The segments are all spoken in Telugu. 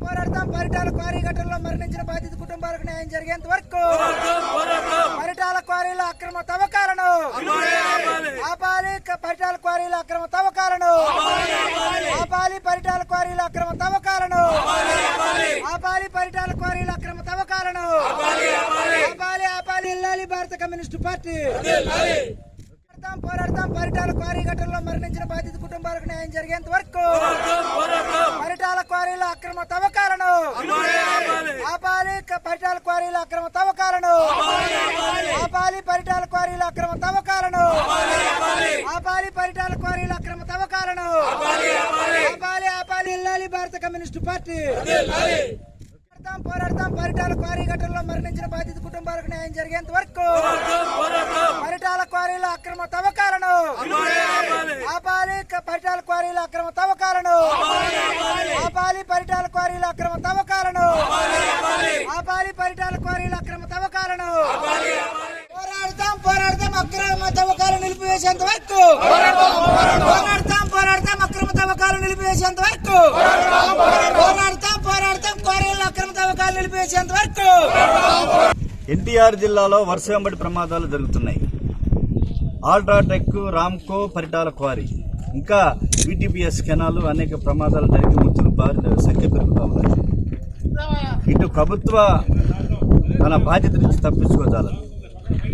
పోరాడతాం పరిటాల క్వారీ ఘటనలో మరణించిన బాధిత కుటుంబాలకు న్యాయం జరిగేంత వరకు పరిటాల క్వారీల అక్రమ తవ్వకాలను ఆపాలి. పరిటాల క్వారీల అక్రమ తవ్వకాలను ఆపాలి. పరిటాల క్వారీల అక్రమ తవ్వకాలను ఆపాలి. పరిటాల క్వారీల అక్రమ తవ్వకాలను ఆపాలి. ఆపాలి. ఇల్లాలి భారత కమ్యూనిస్టు పార్టీ. పోరాడతాం పరిటాల క్వారీ ఘటనలో మరణించిన బాధిత కుటుంబాలకు న్యాయం జరిగేంత వరకు పరిటాల క్వారీల అక్రమ తవ్వకాలను ఆపాలి. పరిటాల క్వారీల అక్రమ తవ్వకాలను ఆపాలి. పరిటాల క్వారీల అక్రమ తవ్వకాలను ఆపాలి. పరిటాల క్వారీల అక్రమ తవ్వకాలను ఆపాలి. ఆపాలి. ఇల్లాలి భారత కమ్యూనిస్టు పార్టీ. పోరాడతాం పరిటాల క్వారీ ఘటనలో మరణించిన బాధిత కుటుంబాలకు న్యాయం జరిగేంత వరకు పరిటాల క్వారీల అక్రమ తవ్వకాలను ఆపాలి. పరిటాల క్వారీల అక్రమ తవ్వకాలను ఆపాలి. పరిటాల క్వారీల అక్రమ తవ్వకాలను ఆపాలి. పరిటాల క్వారీల అక్రమ తవ్వకాలను పోరాడతాం అక్రమ తవ్వకాలు నిలిపివేసేంత వరకు పోరాడతాం అక్రమ తవ్వకాలు నిలిపివేసేంత వరకు పోరాడతాం క్వారీల అక్రమ తవ్వకాలు నిలిపివేసేంత వరకు. ఎన్టీఆర్ జిల్లాలో వరుస వెంబడి ప్రమాదాలు జరుగుతున్నాయి. ఆల్ట్రాటెక్, రామ్కో, పరిటాల క్వారీ, ఇంకా విటిపిఎస్ కెనాలు అనేక ప్రమాదాలు జరిగి మృతుల సంఖ్య పెరుగుతూ ఉన్నాయి. ఇటు ప్రభుత్వ తన బాధ్యత నుంచి తప్పించుకోగలదు.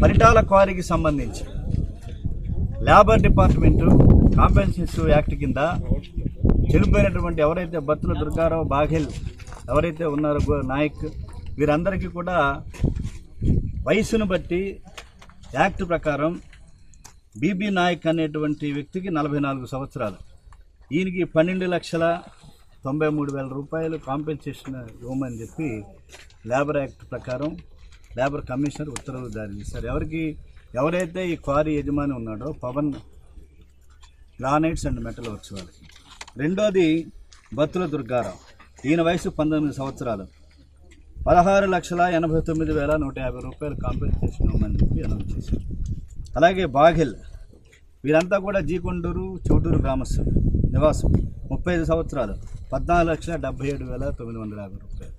పరిటాల క్వారీకి సంబంధించి లేబర్ డిపార్ట్మెంటు కాంపెన్సేషన్ యాక్ట్ కింద చనిపోయినటువంటి ఎవరైతే బత్తుల దుర్గారావు, బాఘెల్ ఎవరైతే ఉన్నారో నాయక్, వీరందరికీ కూడా వయసును బట్టి యాక్ట్ ప్రకారం బీబీ నాయక్ అనేటువంటి వ్యక్తికి 44 సంవత్సరాలు, ఈయనకి 12,93,000 రూపాయలు కాంపెన్సేషన్ ఇవ్వమని చెప్పి లేబర్ యాక్ట్ ప్రకారం లేబర్ కమిషనర్ ఉత్తర్వులు జారీ చేశారు. ఎవరైతే ఈ క్వారీ యజమాని ఉన్నాడో Pavan granites and metal works వాళ్ళకి. రెండోది బత్తుల దుర్గారావు, ఈయన వయసు 19 సంవత్సరాలు, 16,89,150 రూపాయలు కాంపెన్సేషన్ ఇవ్వమని చెప్పి అనౌన్స్ చేశారు. అలాగే బాఘెల్, వీరంతా కూడా జీకొండూరు, చౌటూరు గ్రామస్తులు, నివాసం, 35 సంవత్సరాలు, 14,77,950 రూపాయలు.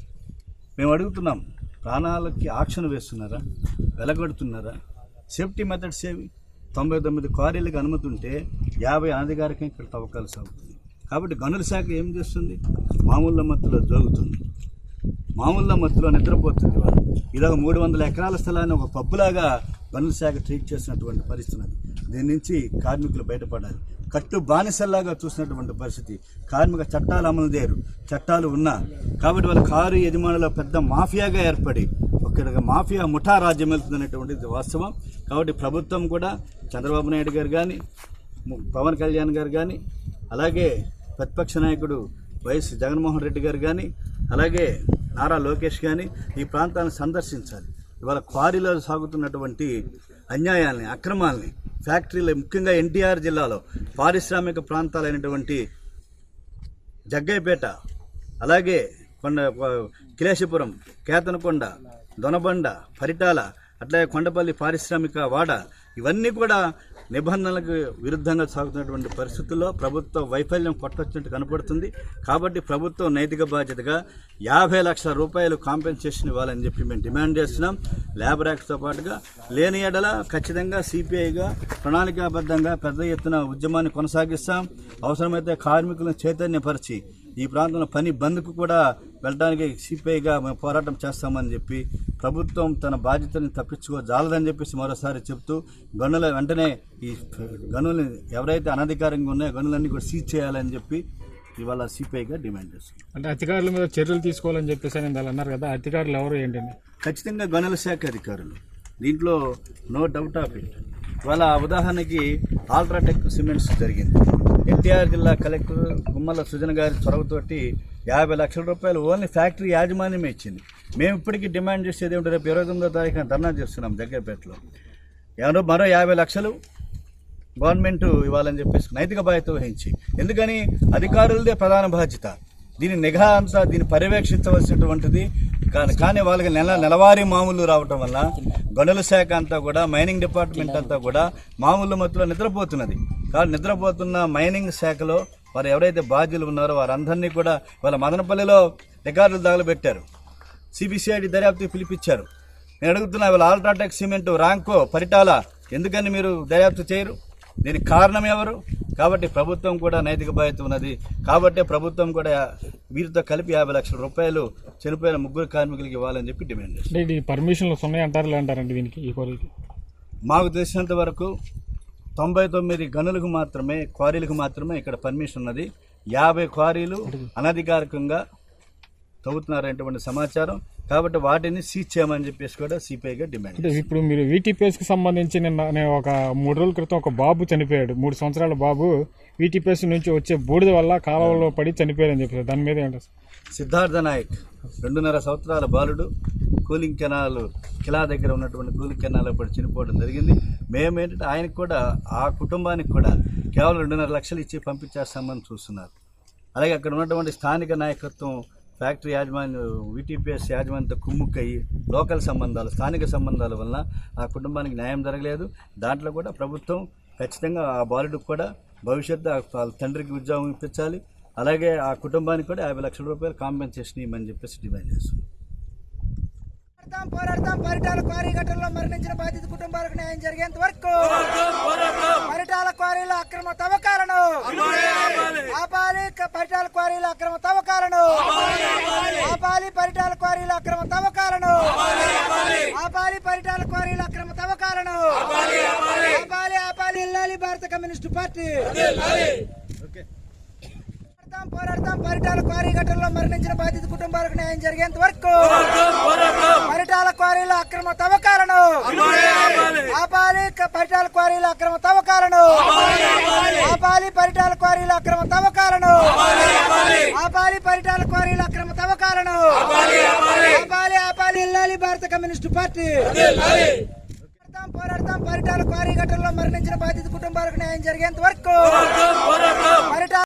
మేము అడుగుతున్నాం, ప్రాణాలకి ఆక్షన్ వేస్తున్నారా, వెలగొడుతున్నారా? సేఫ్టీ మెథడ్స్ ఏవి? 99 క్వారీలకు అనుమతి ఉంటే 50 అనధికారికంగా ఇక్కడ తవ్వకాలు సాగుతుంది. కాబట్టి గనుల శాఖ ఏం చేస్తుంది? మామూలు మత్తులో జోగుతుంది, మామూలు మత్తులో నిద్రపోతుంది. ఇలాగ 300 ఎకరాల స్థలాన్ని ఒక పబ్బులాగా గనుల శాఖ ట్రీట్ చేసినటువంటి పరిస్థితి. దీని నుంచి కార్మికులు బయటపడాలి. కట్టు బానిసల్లాగా చూసినటువంటి పరిస్థితి. కార్మిక చట్టాలు అమలు చేయరు, చట్టాలు ఉన్నా. కాబట్టి వాళ్ళ కారు యజమానుల పెద్ద మాఫియాగా ఏర్పడి ఒక మాఫియా ముఠా రాజ్యం వెళ్తుందనేటువంటిది వాస్తవం. కాబట్టి ప్రభుత్వం కూడా చంద్రబాబు నాయుడు గారు కానీ, పవన్ కళ్యాణ్ గారు కానీ, అలాగే ప్రతిపక్ష నాయకుడు వైఎస్ జగన్మోహన్ రెడ్డి గారు కానీ, అలాగే నారా లోకేష్ కానీ ఈ ప్రాంతాలను సందర్శించాలి. ఇవాళ క్వారీలో సాగుతున్నటువంటి అన్యాయాల్ని, అక్రమాలని, ఫ్యాక్టరీలు, ముఖ్యంగా ఎన్టీఆర్ జిల్లాలో పారిశ్రామిక ప్రాంతాలైనటువంటి జగ్గయ్యపేట, అలాగే కిలేశపురం, కేతనకొండ, దొనబండ, పరిటాల, అట్లాగే కొండపల్లి పారిశ్రామిక వాడ, ఇవన్నీ కూడా నిబంధనలకు విరుద్ధంగా సాగుతున్నటువంటి పరిస్థితుల్లో ప్రభుత్వ వైఫల్యం కొట్టొచ్చినట్టు కనపడుతుంది. కాబట్టి ప్రభుత్వం నైతిక బాధ్యతగా 50 లక్షల రూపాయలు కాంపెన్సేషన్ ఇవ్వాలని చెప్పి మేము డిమాండ్ చేస్తున్నాం. లేబర్ యాక్ట్తో పాటుగా లేని ఎడల ఖచ్చితంగా సిపిఐగా ప్రణాళికాబద్ధంగా పెద్ద ఎత్తున ఉద్యమాన్ని కొనసాగిస్తాం. అవసరమైతే కార్మికులను చైతన్యపరిచి ఈ ప్రాంతంలో పని బంద్కు కూడా వెళ్ళడానికి సిపిఐగా మేము పోరాటం చేస్తామని చెప్పి ప్రభుత్వం తన బాధ్యతని తప్పించుకోజాలదని చెప్పేసి మరోసారి చెప్తూ గనుల వెంటనే ఈ గనుల్ని ఎవరైతే అనధికారంగా ఉన్నాయో గనులన్నీ కూడా సీజ్ చేయాలని చెప్పి ఇవాళ సిపిఐగా డిమాండ్ చేస్తుంది. అంటే అధికారుల మీద చర్యలు తీసుకోవాలని చెప్పేసి వాళ్ళు అన్నారు కదా, అధికారులు ఎవరు ఏంటండి? ఖచ్చితంగా గనుల శాఖ అధికారులు, దీంట్లో నో డౌట్ ఆఫ్ ఇట్. ఇవాళ ఉదాహరణకి ఆల్ట్రాటెక్ సిమెంట్స్ జరిగింది. ఎన్టీఆర్ జిల్లా కలెక్టర్ గుమ్మల సుజన గారి చొరవతోటి 50 లక్షల రూపాయలు ఓన్లీ ఫ్యాక్టరీ యాజమాన్యమే ఇచ్చింది. మేము ఇప్పటికీ డిమాండ్ చేసేది ఏమిటో, రేపు 29వ తారీఖున ధర్నా చేస్తున్నాం జగ్గయ్యపేటలో. మరో 50 లక్షలు గవర్నమెంట్ ఇవ్వాలని చెప్పేసి నైతిక బాధ్యత వహించి, ఎందుకని అధికారులదే ప్రధాన బాధ్యత, దీని నిఘా అంతా దీన్ని పర్యవేక్షించవలసినటువంటిది. కానీ వాళ్ళకి నెలవారీ మామూలు రావటం వల్ల గనుల శాఖ అంతా కూడా, మైనింగ్ డిపార్ట్మెంట్ అంతా కూడా మామూలు మత్తులో నిద్రపోతున్నది. కాబట్టి నిద్రపోతున్న మైనింగ్ శాఖలో వారు ఎవరైతే బాధ్యులు ఉన్నారో వారందరినీ కూడా, వాళ్ళ మదనపల్లిలో రికార్డులు తగలబెట్టారు. సిబిసిఐడి దర్యాప్తు పిలిపించారు. నేను అడుగుతున్నా, ఇవాళ అల్ట్రాటెక్ సిమెంట్, రాంకో, పరిటాల ఎందుకని మీరు దర్యాప్తు చేయరు? దీనికి కారణం ఎవరు? కాబట్టి ప్రభుత్వం కూడా నైతిక బాధ్యత ఉన్నది. కాబట్టి ప్రభుత్వం కూడా వీరితో కలిపి 50 లక్షల రూపాయలు చనిపోయిన 3 కార్మికులకి ఇవ్వాలని చెప్పి డిమాండ్ చేస్తారు. అంటే ఇది పర్మిషన్లు ఉన్నాయి అంటారండి దీనికి, ఈ క్వారీకి? మాకు తెలిసినంత వరకు 99 గనులకు మాత్రమే, క్వారీలకు మాత్రమే ఇక్కడ పర్మిషన్ ఉన్నది. 50 క్వారీలు అనధికారికంగా తవ్వుతున్నారనేటువంటి సమాచారం. కాబట్టి వాటిని సీజ్ చేయమని చెప్పేసి కూడా సిపిఐగా డిమాండ్. అంటే ఇప్పుడు మీరు వీటీపీఎస్కి సంబంధించి నేను ఒక 3 రోజుల క్రితం ఒక బాబు చనిపోయాడు. 3 సంవత్సరాల బాబు వీటీపీఎస్ నుంచి వచ్చే బూడిద వల్ల కాలువలో పడి చనిపోయారని చెప్పారు. దాని మీద ఏంటి? సిద్ధార్థ నాయక్ 2.5 సంవత్సరాల బాలుడు కూలింగ్ కెనాల్ కిలా దగ్గర ఉన్నటువంటి కూలింగ్ కెనాల్లో పడి చనిపోవడం జరిగింది. మేమేంటంటే ఆయనకు కూడా, ఆ కుటుంబానికి కూడా కేవలం 2.5 లక్షలు ఇచ్చి పంపించేస్తామని చూస్తున్నారు. అలాగే అక్కడ ఉన్నటువంటి స్థానిక నాయకత్వం, ఫ్యాక్టరీ యాజమాన్యం, వీటీపీఎస్ యాజమాన్యంతో కుమ్ముక్కయ్యి లోకల్ సంబంధాలు, స్థానిక సంబంధాల వలన ఆ కుటుంబానికి న్యాయం జరగలేదు. దాంట్లో కూడా ప్రభుత్వం ఖచ్చితంగా ఆ బాలుడికి కూడా భవిష్యత్తు వాళ్ళ తండ్రికి ఉద్యోగం ఇప్పించాలి. అలాగే ఆ కుటుంబానికి కూడా 50 లక్షల రూపాయలు కాంపెన్సేషన్ ఇవ్వమని చెప్పేసి డిమాండ్ చేస్తున్నాం. పోరాడతాం. పరిటాల క్వారీ ఘటనలో మరణించిన బాధిత కుటుంబాలకు న్యాయం జరిగేంత వరకు పరిటాల క్వారీల అక్రమ తవ్వకాలను ఆపాలి. పరిటాల క్వారీల అక్రమ తవ్వకాలను ఆపాలి. పరిటాల క్వారీల అక్రమ తవ్వకాలను ఆపాలి. పరిటాల క్వారీల అక్రమ తవ్వకాలను ఆపాలి. ఇల్లాలి భారత కమ్యూనిస్టు పార్టీ. పోరాడతాం. పరిటాల క్వారీ ఘటనలో మరణించిన బాధిత కుటుంబాలకు న్యాయం జరిగేంత వరకు పరిటాల క్వారీల అక్రమ తవ్వకాలను ఆపాలి. పరిటాల క్వారీల అక్రమ తవ్వకాలను ఆపాలి. పరిటాల క్వారీల అక్రమ తవ్వకాలను ఆపాలి. పరిటాల క్వారీల అక్రమ తవ్వకాలను ఆపాలి. ఇల్లాలి భారత కమ్యూనిస్టు పార్టీ. పోరాడతాం. పరిటాల క్వారీ ఘటనలో మరణించిన బాధిత కుటుంబాలకు న్యాయం జరిగేంత వరకు పరిటాల